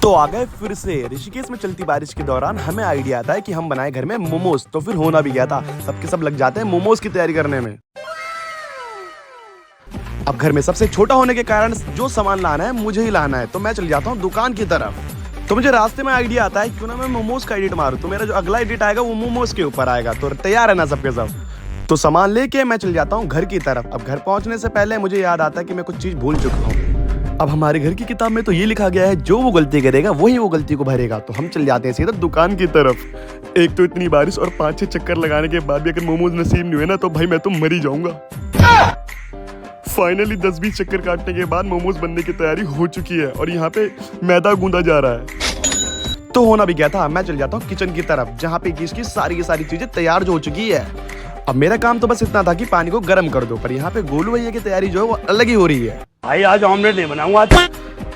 तो आ गए फिर से ऋषिकेश में चलती बारिश के दौरान हमें आइडिया आता है कि हम बनाए घर में मोमोज। तो फिर होना भी गया था, सबके सब लग जाते हैं मोमोज की तैयारी करने में। अब घर में सबसे छोटा होने के कारण जो सामान लाना है मुझे ही लाना है, तो मैं चल जाता हूँ दुकान की तरफ। तो मुझे रास्ते में आइडिया आता है क्यों ना मैं मोमोज का एडिट मारूं, तो मेरा जो अगला एडिट आएगा वो मोमोज के ऊपर आएगा। तो तैयार है ना सबके सब? तो सामान लेके मैं चल जाता हूँ घर की तरफ। अब घर पहुंचने से पहले मुझे याद आता है कि मैं कुछ चीज भूल चुका हूँ। अब हमारे घर की किताब में तो ये लिखा गया है जो वो गलती करेगा वही वो गलती को भरेगा। तो हम चल जाते हैं सीधा दुकान की तरफ। एक तो इतनी बारिश और 5-6 चक्कर लगाने के बाद भी अगर मोमोज नसीब नहीं हुए ना तो भाई मैं तो मर ही जाऊंगा। फाइनली 10-20 चक्कर काटने के बाद मोमोज बनने की तैयारी हो चुकी है और यहाँ पे मैदा गूंदा जा रहा है। तो होना भी गया था, मैं चल जाता हूँ किचन की तरफ जहाँ पे इसकी सारी की सारी चीजें तैयार जो हो चुकी है। अब मेरा काम तो बस इतना था कि पानी को गर्म कर दो, पर यहाँ पे गोलू भैया की तैयारी जो है वो अलग ही हो रही है। भाई आज ऑमलेट नहीं बनाऊंगा।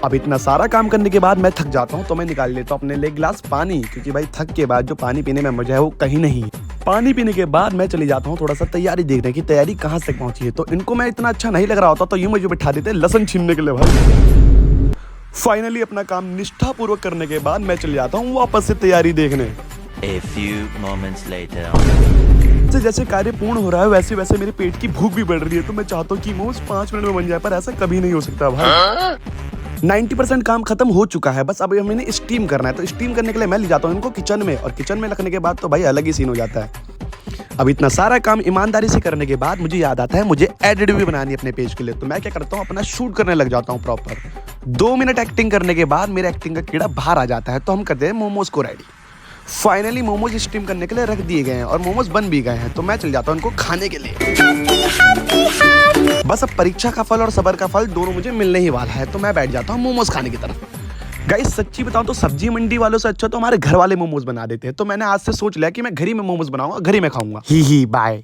अब इतना सारा काम करने के बाद मैं थक जाता हूँ, तो मैं निकाल लेता हूँ अपने लिए गिलास पानी, क्योंकि भाई थक के बाद जो पानी पीने में मजा है वो कहीं नहीं। पानी पीने के बाद मैं चली जाता हूँ थोड़ा सा तैयारी देखने की, तैयारी कहाँ तक पहुंची है। तो इनको मैं इतना अच्छा नहीं लग रहा होता तो यूं मुझे बिठा देते लहसुन छीलने के लिए भाई। फाइनली अपना काम निष्ठापूर्वक करने के बाद मैं चले जाता हूँ वापस से तैयारी देखने। A few moments later. जैसे कार्य पूर्ण हो रहा है वैसे वैसे मेरे पेट की भूख भी बढ़ रही है। तो मैं चाहता हूँ कि मोमोज 5 मिनट में बन जाए, पर ऐसा कभी नहीं हो सकता भाई। 90% काम खत्म हो चुका है, बस अब हमें स्टीम करना है। तो स्टीम करने के लिए मैं ले जाता हूँ इनको किचन में, और किचन में रखने के बाद तो भाई अलग ही सीन हो जाता है। अब इतना सारा काम ईमानदारी से करने के बाद मुझे याद आता है मुझे एडिट भी बनानी है अपने पेज के लिए। तो मैं क्या करता हूँ अपना शूट करने लग जाता हूँ प्रॉपर। 2 मिनट एक्टिंग करने के बाद मेरे एक्टिंग का कीड़ा बाहर आ जाता है। तो हम करते हैं मोमोज को रेडी। फाइनली मोमोज स्टीम करने के लिए रख दिए गए हैं और मोमोज बन भी गए हैं। तो मैं चल जाता हूँ उनको खाने के लिए। बस अब परीक्षा का फल और सबर का फल दोनों मुझे मिलने ही वाला है। तो मैं बैठ जाता हूँ मोमोज खाने की तरफ। गाइस सच्ची बताऊं तो सब्जी मंडी वालों से अच्छा तो हमारे घर वाले मोमोज बना देते हैं। तो मैंने आज से सोच लिया कि मैं घर ही में मोमोज बनाऊंगा, घर ही में खाऊंगा। ही बाय।